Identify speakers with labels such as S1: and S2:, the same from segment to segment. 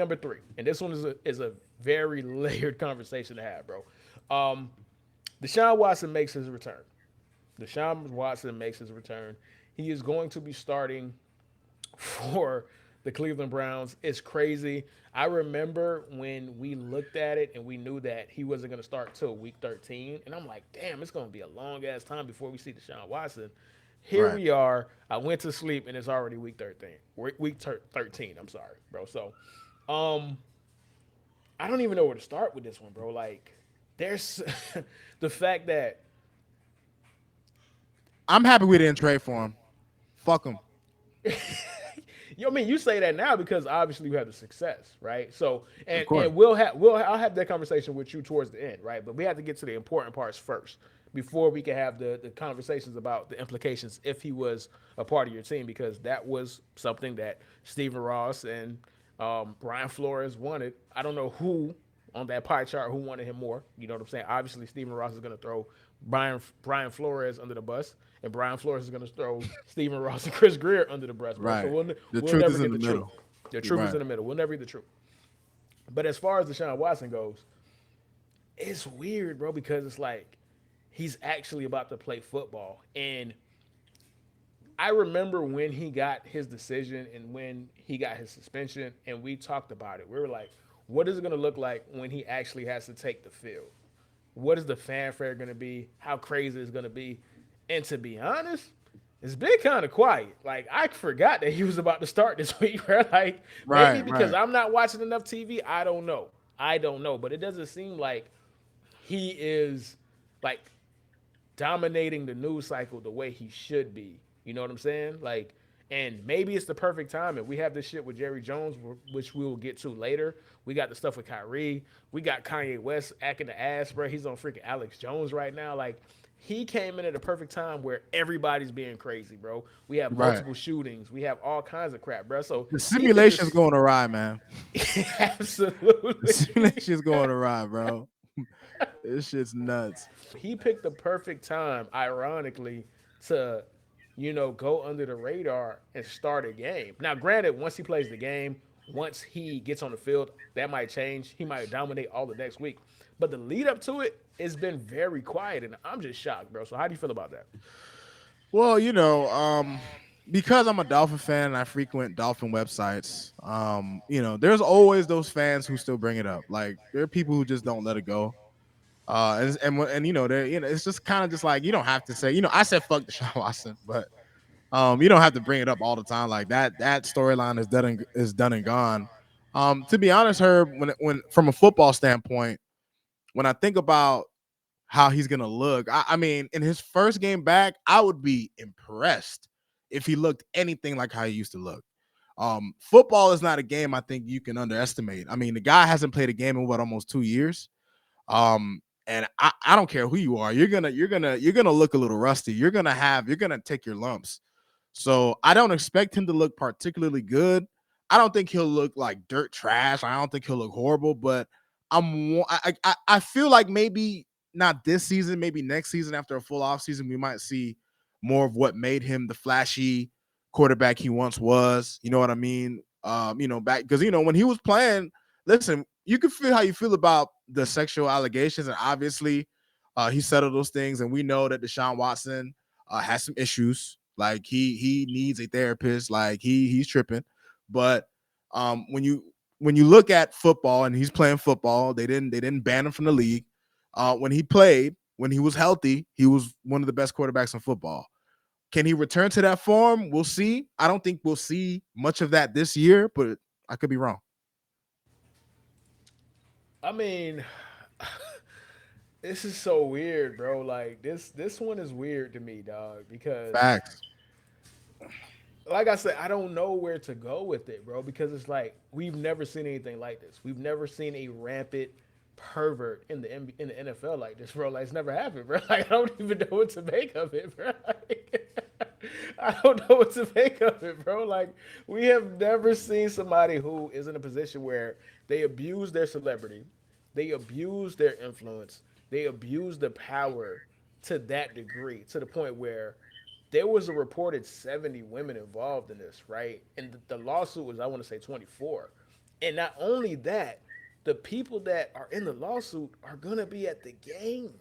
S1: Number three, and this one is a very layered conversation to have, bro. Um, Deshaun Watson makes his return. Deshaun Watson makes his return. He is going to be starting for the Cleveland Browns. It's crazy. I remember when we looked at it and we knew that he wasn't going to start till week 13. And I'm like, damn, it's going to be a long ass time before we see Deshaun Watson. Here
S2: Right.
S1: we are. I went to sleep and it's already week 13. Week 13, I'm sorry, bro. So, um, I don't even know where to start with this one, bro. Like, there's the fact that
S2: I'm happy we didn't trade for him. Fuck him.
S1: I mean, you say that now because obviously you have the success, right? So,
S2: Of
S1: and
S2: course.
S1: I'll have that conversation with you towards the end, right? But we have to get to the important parts first before we can have the conversations about the implications if he was a part of your team, because that was something that Stephen Ross and Brian Flores wanted. I don't know who on that pie chart who wanted him more. You know what I'm saying? Obviously, Stephen Ross is going to throw Brian Flores under the bus, and Brian Flores is going to throw Stephen Ross and Chris Greer under the bus, bro. So
S2: Right. The
S1: we'll
S2: truth
S1: never
S2: is in
S1: get
S2: the
S1: the truth.
S2: middle.
S1: The truth is
S2: Right.
S1: in the middle. We'll never get the truth. But as far as Deshaun Watson goes, it's weird, bro, because it's like he's actually about to play football, and I remember when he got his decision and when he got his suspension, and we talked about it. We were like, what is it going to look like when he actually has to take the field? What is the fanfare going to be? How crazy is it going to be? And to be honest, it's been kind of quiet. Like, I forgot that he was about to start this week, bro. Like, maybe
S2: Right.
S1: because
S2: Right.
S1: I'm not watching enough TV. I don't know. I don't know. But it doesn't seem like he is like dominating the news cycle the way he should be. You know what I'm saying? Like, and maybe it's the perfect time. And we have this shit with Jerry Jones, which we will get to later. We got the stuff with Kyrie. We got Kanye West acting the ass, bro. He's on freaking Alex Jones right now. Like, he came in at a perfect time where everybody's being crazy, bro. We have
S2: Right.
S1: multiple shootings. We have all kinds of crap, bro. So
S2: The
S1: he could
S2: simulation's
S1: just
S2: going awry, man. The
S1: absolutely.
S2: simulation's going awry, bro. This shit's nuts.
S1: He picked the perfect time, ironically, to go under the radar and start a game. Now, granted, once he plays the game, once he gets on the field, that might change. He might dominate all the next week. But the lead up to it has been very quiet, and I'm just shocked, bro. So, how do you feel about that?
S2: Well, because I'm a Dolphin fan and I frequent Dolphin websites, there's always those fans who still bring it up. Like there are people who just don't let it go. It's just kind of just like you don't have to say, I said fuck Deshaun Watson, but you don't have to bring it up all the time. Like that storyline is done and gone. To be honest, Herb, when from a football standpoint, when I think about how he's gonna look, I mean, in his first game back, I would be impressed if he looked anything like how he used to look. Football is not a game I think you can underestimate. I mean, the guy hasn't played a game in what almost 2 years. And I don't care who you are, you're gonna look a little rusty. You're gonna take your lumps. So I don't expect him to look particularly good. I don't think he'll look like dirt trash. I don't think he'll look horrible, but I feel like maybe not this season, maybe next season after a full off season, we might see more of what made him the flashy quarterback he once was. You know what I mean? Back because when he was playing, listen, you can feel how you feel about the sexual allegations, and obviously, he settled those things, and we know that Deshaun Watson has some issues. Like he needs a therapist. Like he's tripping. But when you look at football and he's playing football, they didn't ban him from the league. When he played, when he was healthy, he was one of the best quarterbacks in football. Can he return to that form? We'll see. I don't think we'll see much of that this year, but I could be wrong.
S1: I mean, this is so weird, bro. Like this one is weird to me, dog, because
S2: Facts.
S1: like I said, I don't know where to go with it, bro, because it's like we've never seen anything like this. We've never seen a rampant pervert in the NFL like this, bro. Like it's never happened, bro. Like I don't even know what to make of it, bro. Like, I don't know what to make of it, bro. Like we have never seen somebody who is in a position where they abuse their celebrity, they abuse their influence, they abuse the power to that degree, to the point where there was a reported 70 women involved in this, right? And the lawsuit was, I want to say, 24. And not only that, the people that are in the lawsuit are gonna be at the game.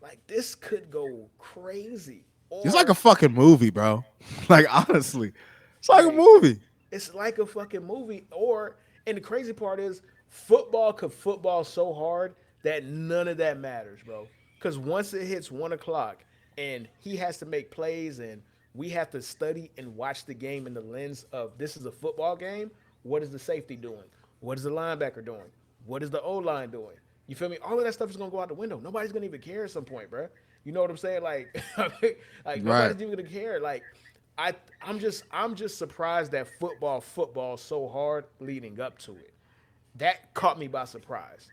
S1: Like this could go crazy.
S2: It's like a
S1: Or
S2: fucking movie, bro. Like honestly, it's like a
S1: like
S2: movie.
S1: it's like a fucking movie. Or and the crazy part is football could football so hard that none of that matters, bro. Because once it hits 1 o'clock and he has to make plays and we have to study and watch the game in the lens of this is a football game. What is the safety doing? What is the linebacker doing? What is the O line doing? You feel me? All of that stuff is gonna go out the window. Nobody's gonna even care at some point, bro. You know what I'm saying? Like, like
S2: Right.
S1: nobody's even gonna care. Like, I'm just surprised that football so hard leading up to it. That caught me by surprise.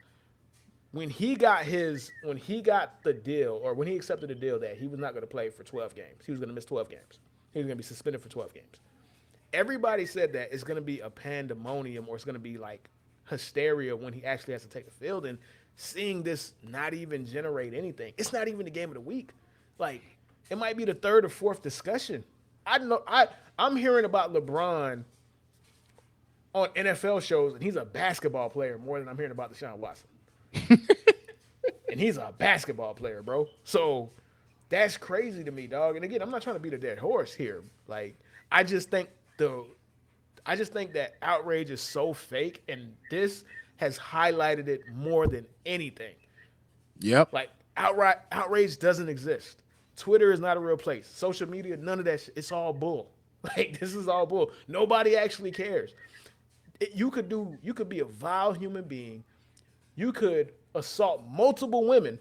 S1: When he got the deal, or when he accepted the deal that he was not going to play for 12 games, he was going to miss 12 games. He was going to be suspended for 12 games. Everybody said that it's going to be a pandemonium, or it's going to be like hysteria when he actually has to take the field. And seeing this not even generate anything, it's not even the game of the week. Like, it might be the third or fourth discussion. I don't know. I'm hearing about LeBron on NFL shows, and he's a basketball player more than I'm hearing about Deshaun Watson. And he's a basketball player, bro. So that's crazy to me, dog. And again, I'm not trying to beat a dead horse here. Like, I just think the I just think that outrage is so fake, and this has highlighted it more than anything.
S2: Yep.
S1: Like, outright outrage doesn't exist. Twitter is not a real place. Social media, none of that. It's all bull. Like, this is all bull. Nobody actually cares. You could be a vile human being. You could assault multiple women,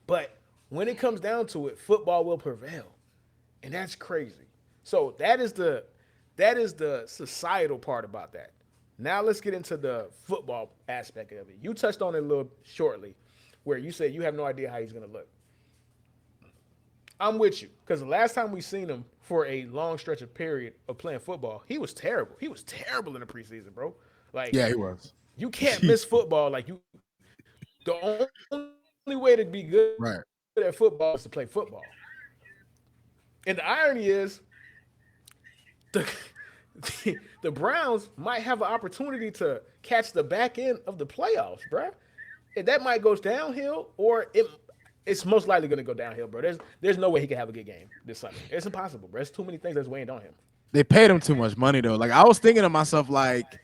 S1: but when it comes down to it, football will prevail, and that's crazy. So that is the societal part about that. Now let's get into the football aspect of it. You touched on it a little shortly, where you said you have no idea how he's going to look. I'm with you, because the last time we seen him for a long stretch of period of playing football, he was terrible. He was terrible in the preseason, bro. Like,
S2: Yeah, he was.
S1: you can't miss football. Like, the only way to be good at football is to play
S2: Right.
S1: football. And the irony is, the the Browns might have an opportunity to catch the back end of the playoffs, bruh. And that might go downhill, or it's most likely going to go downhill, bro. There's no way he can have a good game this Sunday. It's impossible, bro. There's too many things that's weighing on him.
S2: They paid him too much money though. Like I was thinking to myself, like,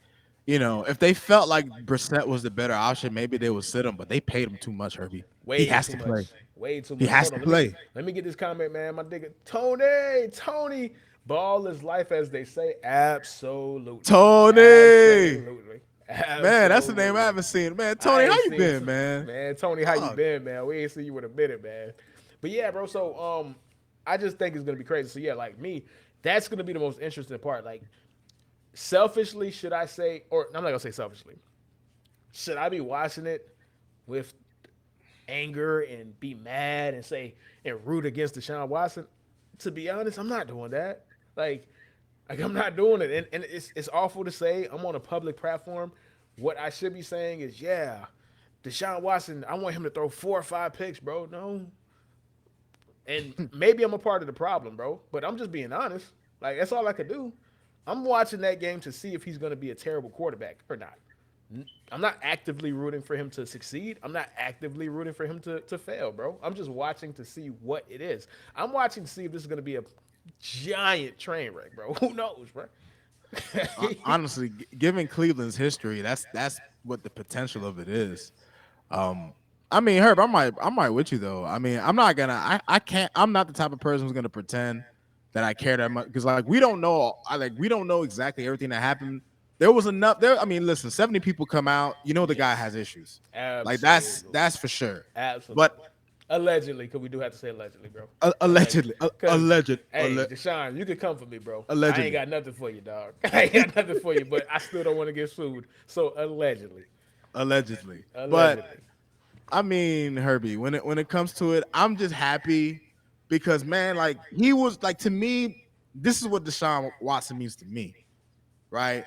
S2: if they felt like Brissett was the better option, maybe they would sit him. But they paid him too much, Herbie. He
S1: Way
S2: has
S1: too
S2: to
S1: much.
S2: play.
S1: Way too
S2: He
S1: much.
S2: has
S1: Hold
S2: to
S1: on. Let me get
S2: play.
S1: let me get this comment, man. My nigga Tony. Ball is life, as they say. Absolutely.
S2: Tony.
S1: Absolutely.
S2: Man, that's the name I
S1: Absolutely.
S2: haven't seen. Man, Tony,
S1: I
S2: how
S1: ain't
S2: you
S1: seen
S2: been, man?
S1: man. Tony, how you
S2: Fuck.
S1: been, man? We ain't seen you in a minute, man. But yeah, bro. So I just think it's gonna be crazy. So yeah, like me, that's gonna be the most interesting part. Like, selfishly, should I say, or I'm not gonna say selfishly, should I be watching it with anger and be mad and say and root against Deshaun Watson? To be honest, I'm not doing that. Like, I'm not doing it, and it's awful to say. I'm on a public platform. What I should be saying is, yeah, Deshaun Watson. I want him to throw 4 or 5 picks, bro. No, and maybe I'm a part of the problem, bro. But I'm just being honest. Like, that's all I could do. I'm watching that game to see if he's going to be a terrible quarterback or not. I'm not actively rooting for him to succeed. I'm not actively rooting for him to fail, bro. I'm just watching to see what it is. I'm watching to see if this is going to be a giant train wreck, bro. Who knows, bro?
S2: Honestly, given Cleveland's history, that's what the potential of it is. Um, I mean, Herb, I'm right with you though. I mean, I'm not gonna, I can't, I'm not the type of person who's gonna pretend that I care that much because like we don't know, we don't know exactly everything that happened. There was enough there. I mean, listen, 70 people come out. The guy
S1: Yes,
S2: has issues. Like
S1: absolutely,
S2: that's for sure. But
S1: absolutely. Allegedly, because we do have to say allegedly, bro. Allegedly,
S2: allegedly,
S1: because
S2: alleged,
S1: hey, Deshaun, you can come for me, bro. I ain't
S2: allegedly,
S1: got nothing for you, dog. I ain't got nothing for you, but I still don't want to get sued. So allegedly,
S2: allegedly. But
S1: allegedly.
S2: I mean, Herbie, when it comes to it, I'm just happy because man, like he was like to me, this is what Deshaun Watson means to me, right?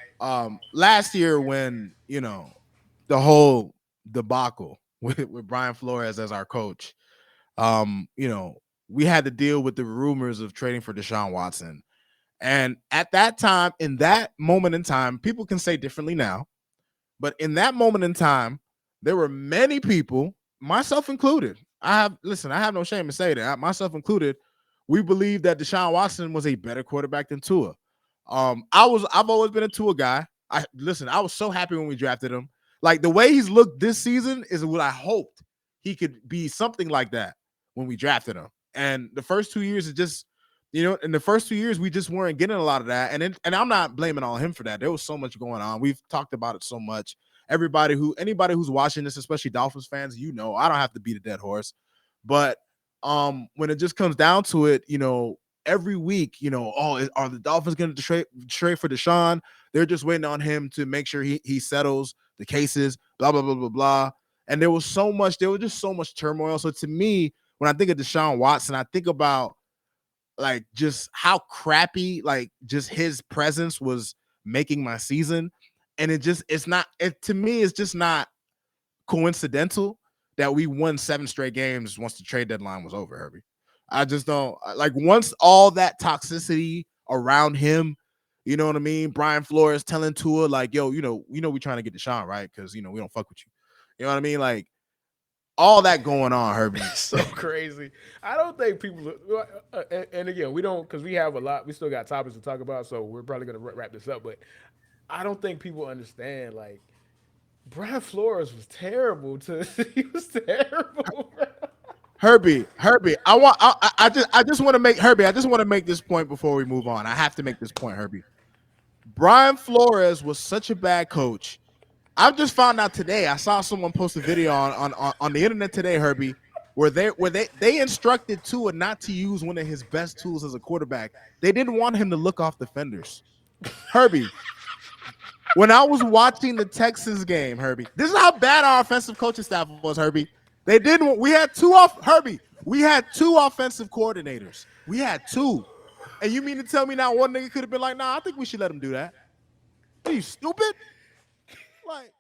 S2: Last year when the whole debacle with Brian Flores as our coach, we had to deal with the rumors of trading for Deshaun Watson, and at that time, in that moment in time, people can say differently now. But in that moment in time, there were many people, myself included. I have no shame in saying that, myself included. We believe that Deshaun Watson was a better quarterback than Tua. I've always been a Tua guy. I was so happy when we drafted him. Like the way he's looked this season is what I hoped he could be, something like that when we drafted him. And the first 2 years is just, in the first 2 years we just weren't getting a lot of that. And I'm not blaming all him for that. There was so much going on. We've talked about it so much. Anybody who's watching this, especially Dolphins fans, I don't have to beat a dead horse. But when it just comes down to it, every week, are the Dolphins going to trade for Deshaun? They're just waiting on him to make sure he settles the cases, blah, blah, blah, blah, blah. And there was just so much turmoil. So to me, when I think of Deshaun Watson, I think about like just how crappy, like just his presence was making my season. And to me, it's just not coincidental that we won 7 straight games once the trade deadline was over, Herbie. I just don't like, once all that toxicity around him, you know what I mean? Brian Flores telling Tua like, yo, we trying to get Deshaun, right? Because we don't fuck with you. You know what I mean? Like all that going on, Herbie.
S1: So crazy. I don't think people. And again, we don't, because we have a lot. We still got topics to talk about, so we're probably gonna wrap this up. But I don't think people understand. Like Brian Flores was terrible. He was terrible. Bro.
S2: Herbie, I just want to make Herbie. I just want to make this point before we move on. I have to make this point, Herbie. Brian Flores was such a bad coach. I've just found out today. I saw someone post a video on the internet today, Herbie, where they instructed Tua not to use one of his best tools as a quarterback. They didn't want him to look off defenders. Herbie, when I was watching the Texans game, Herbie, this is how bad our offensive coaching staff was, Herbie. They didn't. We had two offensive coordinators. We had 2. And you mean to tell me now one nigga could have been like, nah, I think we should let him do that? Are you stupid? Like,